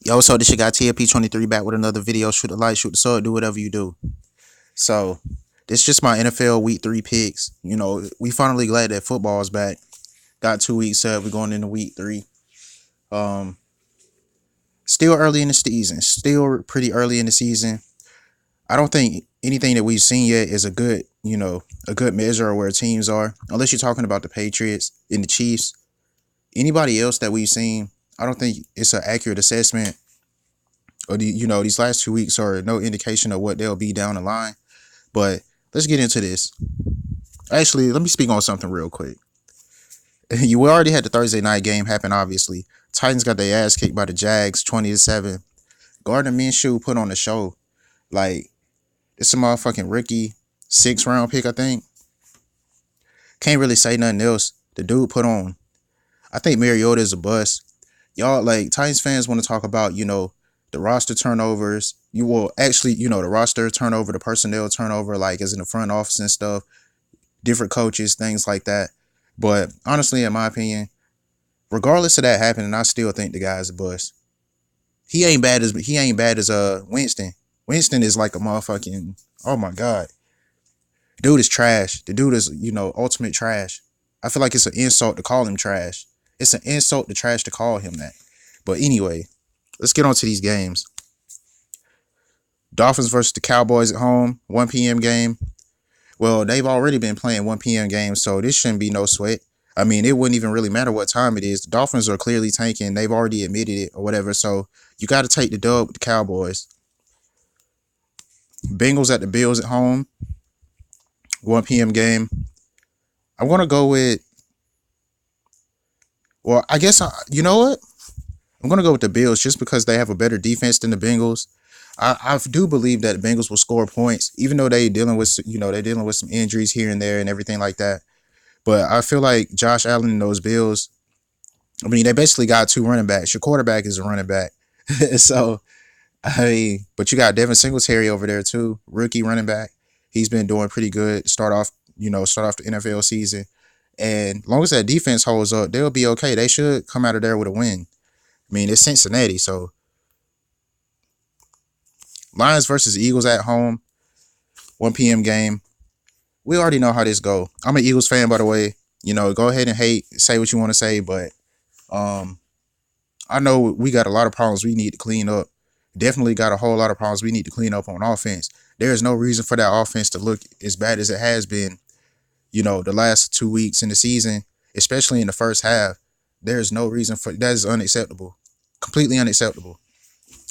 Yo, so this your guy TLP23 back with another video. Shoot the like, shoot the sub, do whatever you do. So this is just my NFL Week 3 picks. You know, we finally glad that football is back. Got 2 weeks up. We're going into Week 3. Um, Still early in the season. Still pretty early in the season. I don't think anything that we've seen yet is a good measure of where teams are. Unless you're talking about the Patriots and the Chiefs. Anybody else that we've seen, I don't think it's an accurate assessment. Or these last 2 weeks are no indication of what they'll be down the line. But let's get into this. Actually, let me speak on something real quick. You already had the Thursday night game happen, obviously. Titans got their ass kicked by the Jags 20-7. Gardner Minshew put on the show. Like, it's a motherfucking rookie, 6th round pick, I think. Can't really say nothing else. The dude put on. I think Mariota is a bust. Y'all, like, Titans fans want to talk about, the roster turnovers. You will actually, the roster turnover, the personnel turnover, like as in the front office and stuff, different coaches, things like that. But honestly, in my opinion, regardless of that happening, I still think the guy's a bust. He ain't bad as Winston. Winston is like a motherfucking, oh my god. Dude is trash. The dude is, ultimate trash. I feel like it's an insult to call him trash. It's an insult to trash to call him that. But anyway, let's get on to these games. Dolphins versus the Cowboys at home, 1 p.m. game. Well, they've already been playing 1 p.m. games, so this shouldn't be no sweat. I mean, it wouldn't even really matter what time it is. The Dolphins are clearly tanking. They've already admitted it or whatever, so you got to take the dub with the Cowboys. Bengals at the Bills at home, 1 p.m. game. I'm going to go with, well, you know what? I'm going to go with the Bills just because they have a better defense than the Bengals. I do believe that the Bengals will score points, even though they're dealing with some injuries here and there and everything like that. But I feel like Josh Allen and those Bills, I mean, they basically got two running backs. Your quarterback is a running back. So, but you got Devin Singletary over there too, rookie running back. He's been doing pretty good. Start off the NFL season. And as long as that defense holds up, they'll be okay. They should come out of there with a win. I mean, it's Cincinnati, so Lions versus Eagles at home, 1 p.m. game. We already know how this go. I'm an Eagles fan, by the way. Go ahead and say what you want to say, but um, I know we got a lot of problems we need to clean up. Definitely got a whole lot of problems we need to clean up on offense. There is no reason for that offense to look as bad as it has been, the last 2 weeks in the season, especially in the first half. There is no reason for that. Is unacceptable. Completely unacceptable.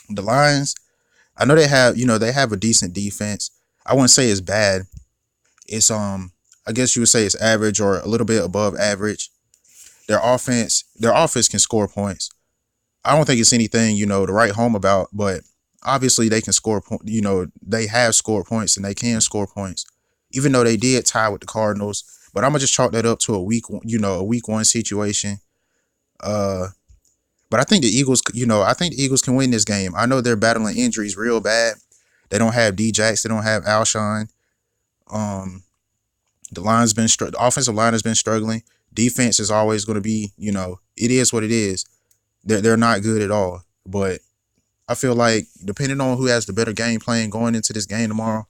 The Lions, I know they have a decent defense. I wouldn't say it's bad. It's I guess you would say it's average or a little bit above average. Their offense can score points. I don't think it's anything, to write home about, but obviously they can score they have scored points and they can score points. Even though they did tie with the Cardinals, but I'm gonna just chalk that up to a week one situation. Uh but I think the Eagles can win this game. I know they're battling injuries real bad. They don't have Djax, they don't have Alshon. Um the offensive line has been struggling. Defense is always going to be, it is what it is. They're not good at all. But I feel like depending on who has the better game plan going into this game tomorrow,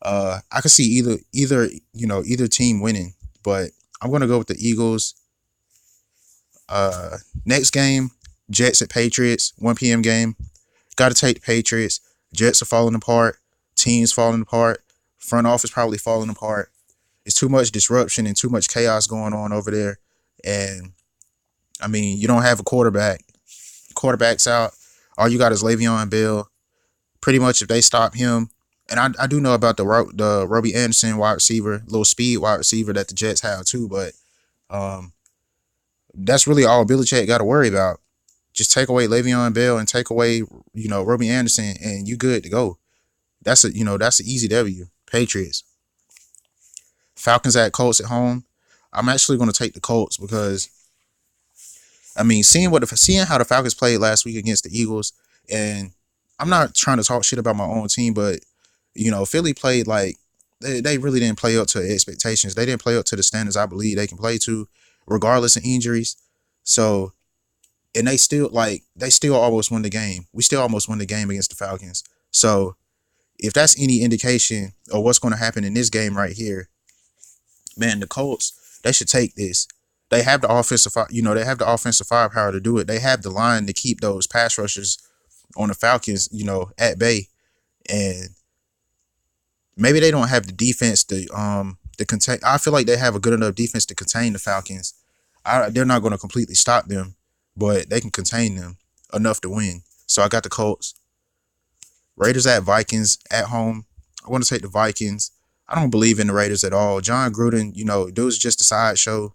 I could see either team winning. But I'm gonna go with the Eagles. Next game, Jets at Patriots, 1 p.m. game. Got to take the Patriots. Jets are falling apart. Teams falling apart. Front office probably falling apart. It's too much disruption and too much chaos going on over there. And I mean, you don't have a quarterback. Quarterback's out. All you got is Le'Veon Bell. Pretty much, if they stop him, and I do know about the Robbie Anderson wide receiver, little speed wide receiver that the Jets have too. But um, that's really all Belichick got to worry about. Just take away Le'Veon Bell and take away Robbie Anderson, and you good to go. That's an easy W. Patriots. Falcons at Colts at home. I'm actually going to take the Colts because I mean, seeing how the Falcons played last week against the Eagles, and I'm not trying to talk shit about my own team, but Philly played like they really didn't play up to expectations. They didn't play up to the standards I believe they can play to, regardless of injuries. So and they still almost won the game. We still almost won the game against the Falcons. So if that's any indication of what's going to happen in this game right here, man, the Colts, they should take this. They have the they have the offensive firepower to do it. They have the line to keep those pass rushers on the Falcons, at bay. And maybe they don't have the defense to contain. I feel like they have a good enough defense to contain the Falcons. They're not going to completely stop them, but they can contain them enough to win. So I got the Colts. Raiders at Vikings at home. I want to take the Vikings. I don't believe in the Raiders at all. John Gruden, dude's just a sideshow.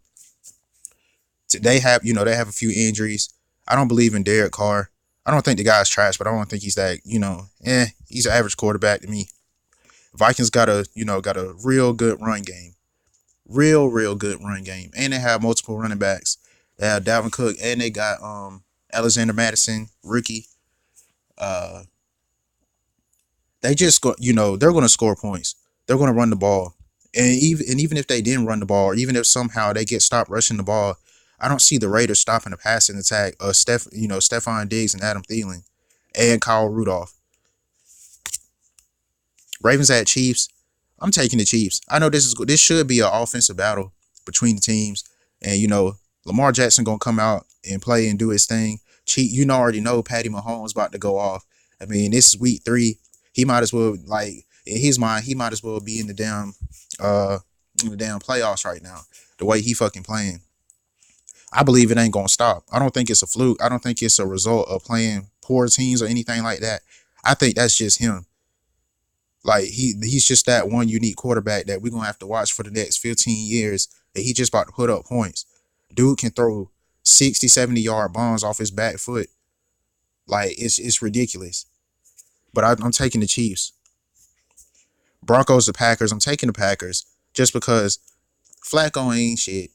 They have a few injuries. I don't believe in Derek Carr. I don't think the guy's trash, but I don't think he's that, he's an average quarterback to me. Vikings got a real good run game. Real good run game. And they have multiple running backs. They have Dalvin Cook and they got Alexander Madison, rookie. They just they're gonna score points. They're gonna run the ball. And even if they didn't run the ball, or even if somehow they get stopped rushing the ball, I don't see the Raiders stopping the passing attack of Stephon Diggs and Adam Thielen and Kyle Rudolph. Ravens at Chiefs. I'm taking the Chiefs. I know this should be an offensive battle between the teams, and Lamar Jackson gonna come out and play and do his thing. Already know Patty Mahomes about to go off. I mean, this is week 3. He might as well, like, in his mind, he might as well be in the damn playoffs right now. The way he fucking playing. I believe it ain't gonna stop. I don't think it's a fluke. I don't think it's a result of playing poor teams or anything like that. I think that's just him. Like he's just that one unique quarterback that we're gonna have to watch for the next 15 years. And he just about to put up points. Dude can throw 60, 70-yard bombs off his back foot. Like it's ridiculous. But I'm taking the Chiefs. Broncos to Packers. I'm taking the Packers just because Flacco ain't shit.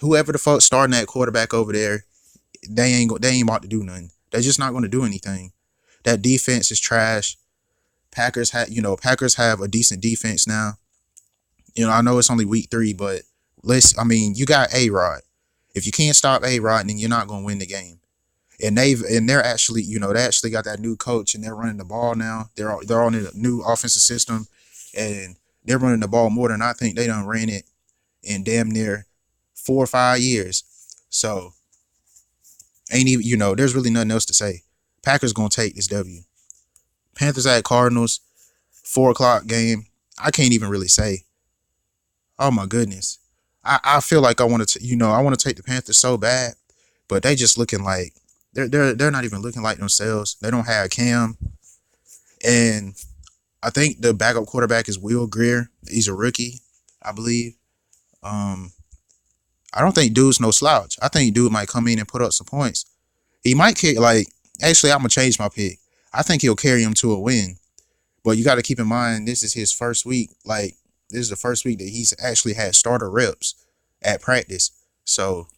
Whoever the fuck starting that quarterback over there, they ain't about to do nothing. They're just not going to do anything. That defense is trash. Packers have a decent defense now. I know it's only week 3, but you got A-Rod. If you can't stop A-Rod, then you're not going to win the game. And they're actually, they actually got that new coach and they're running the ball now. They're on a new offensive system and they're running the ball more than I think they done ran it in damn near 4 or 5 years. So ain't even, there's really nothing else to say. Packers gonna take this W. Panthers at Cardinals, 4:00 game. I can't even really say. Oh my goodness. I feel like I want to take the Panthers so bad, but they just looking like they're not even looking like themselves. They don't have Cam, and I think the backup quarterback is Will Grier. He's a rookie, I believe. I don't think dude's no slouch. I think dude might come in and put up some points. He might actually, I'm gonna change my pick. I think he'll carry him to a win. But you got to keep in mind, this is his first week. Like, this is the first week that he's actually had starter reps at practice. So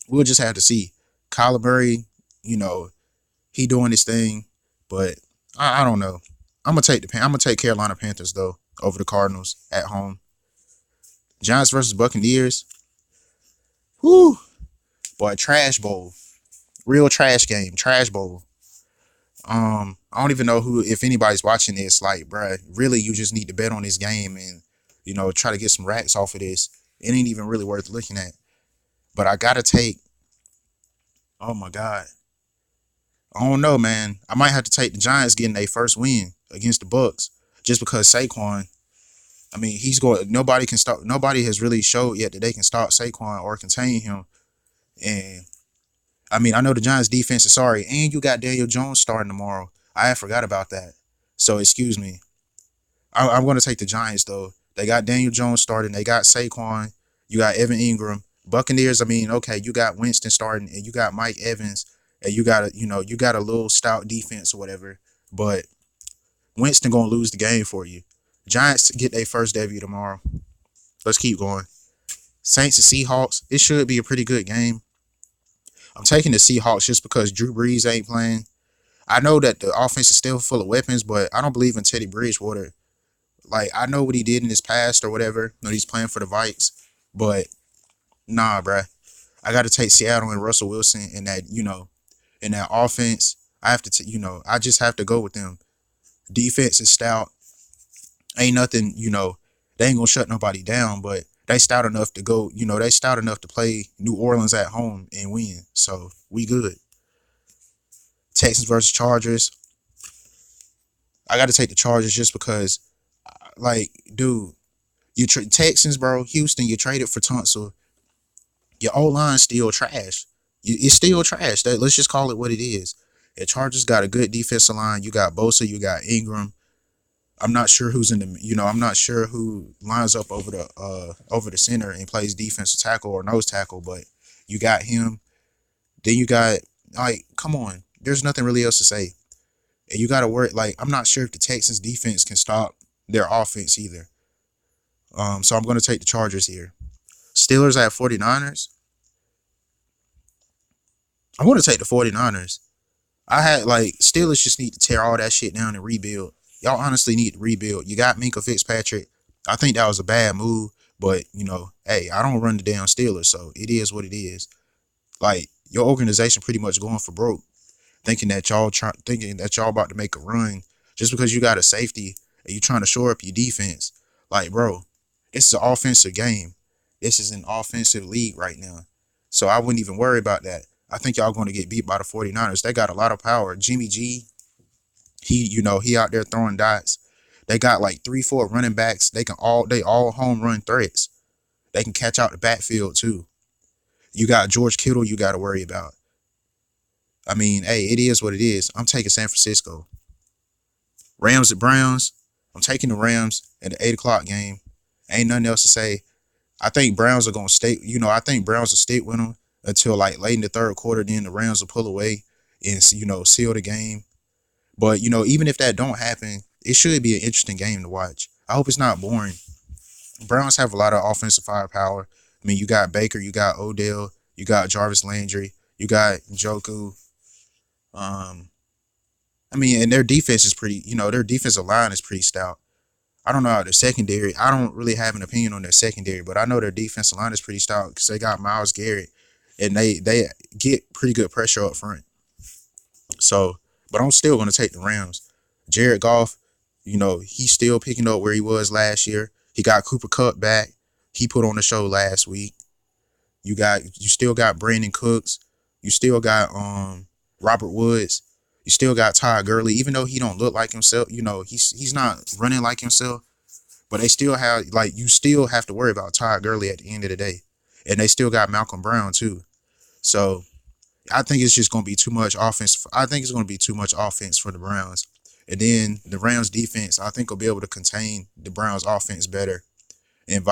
we'll just have to see. Kyler Murray, he doing his thing, but I don't know. I'm gonna take Carolina Panthers though over the Cardinals at home. Giants versus Buccaneers. Whoo, boy, trash bowl, real trash game, trash bowl. I don't even know if anybody's watching this. Like, bruh, really, you just need to bet on this game and try to get some racks off of this. It ain't even really worth looking at. But I gotta take. Oh my God. I don't know, man. I might have to take the Giants getting their first win against the Bucs just because Saquon. I mean, he's going. Nobody can stop. Nobody has really showed yet that they can stop Saquon or contain him. And I mean, I know the Giants defense is sorry, and you got Daniel Jones starting tomorrow. I forgot about that. So excuse me. I'm going to take the Giants though. They got Daniel Jones starting. They got Saquon. You got Evan Ingram. Buccaneers. I mean, okay, you got Winston starting, and you got Mike Evans, and you got a little stout defense or whatever. But Winston gonna lose the game for you. Giants get their first W tomorrow. Let's keep going. Saints and Seahawks. It should be a pretty good game. I'm taking the Seahawks just because Drew Brees ain't playing. I know that the offense is still full of weapons, but I don't believe in Teddy Bridgewater. Like, I know what he did in his past or whatever when he's playing for the Vikes, but nah, bruh. I got to take Seattle and Russell Wilson and that, And that offense, I have to, I just have to go with them. Defense is stout. Ain't nothing, they ain't gonna shut nobody down, but they stout enough to go, they stout enough to play New Orleans at home and win. So we good. Texans versus Chargers. I got to take the Chargers just because, like, dude, Texans, bro, Houston, you traded for Tunsil. Your O line still trash. It's still trash. Let's just call it what it is. The Chargers got a good defensive line. You got Bosa, you got Ingram. I'm not sure who's in the, I'm not sure who lines up over the center and plays defensive tackle or nose tackle, but you got him. Then you got, like, come on. There's nothing really else to say. And you got to work, like, I'm not sure if the Texans defense can stop their offense either. So I'm going to take the Chargers here. Steelers at 49ers. I want to take the 49ers. I had, like, Steelers just need to tear all that shit down and rebuild. Y'all honestly need to rebuild. You got Minkah Fitzpatrick. I think that was a bad move, but, hey, I don't run the damn Steelers, so it is what it is. Like, your organization pretty much going for broke, thinking that y'all about to make a run just because you got a safety and you trying to shore up your defense. Like, bro, it's an offensive game. This is an offensive league right now. So I wouldn't even worry about that. I think y'all going to get beat by the 49ers. They got a lot of power. Jimmy G, he out there throwing dots. They got like 3-4 running backs. They all home run threats. They can catch out the backfield too. You got George Kittle you got to worry about. I mean, hey, it is what it is. I'm taking San Francisco. Rams at Browns. I'm taking the Rams in the 8 o'clock game. Ain't nothing else to say. I think Browns are going to stay. I think Browns will stick with them until like late in the third quarter. Then the Rams will pull away and, seal the game. But, even if that don't happen, it should be an interesting game to watch. I hope it's not boring. Browns have a lot of offensive firepower. I mean, you got Baker, you got Odell, you got Jarvis Landry, you got Njoku. And their defense is pretty, their defensive line is pretty stout. I don't know how their secondary, I don't really have an opinion on their secondary, but I know their defensive line is pretty stout because they got Myles Garrett and they get pretty good pressure up front. So, but I'm still going to take the Rams. Jared Goff, he's still picking up where he was last year. He got Cooper Kupp back. He put on the show last week. You still got Brandon Cooks. You still got Robert Woods. You still got Todd Gurley, even though he don't look like himself. He's not running like himself. But they still have, like, you still have to worry about Todd Gurley at the end of the day. And they still got Malcolm Brown too. So I think it's just going to be too much offense. I think it's going to be too much offense for the Browns. And then the Rams defense, I think, will be able to contain the Browns offense better, and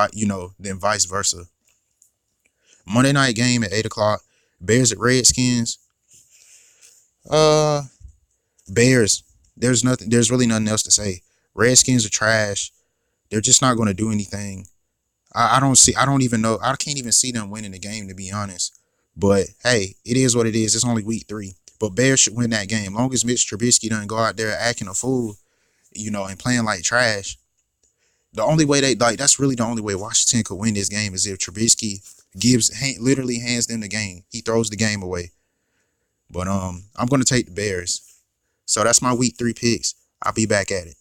than vice versa. Monday night game at 8 o'clock. Bears at Redskins. Bears. There's really nothing else to say. Redskins are trash. They're just not going to do anything. I don't even know. I can't even see them winning the game, to be honest. But hey, it is what it is. It's only week 3. But Bears should win that game. Long as Mitch Trubisky doesn't go out there acting a fool, and playing like trash. The only way that's really the only way Washington could win this game is if Trubisky literally hands them the game. He throws the game away. But I'm going to take the Bears. So that's my week 3 picks. I'll be back at it.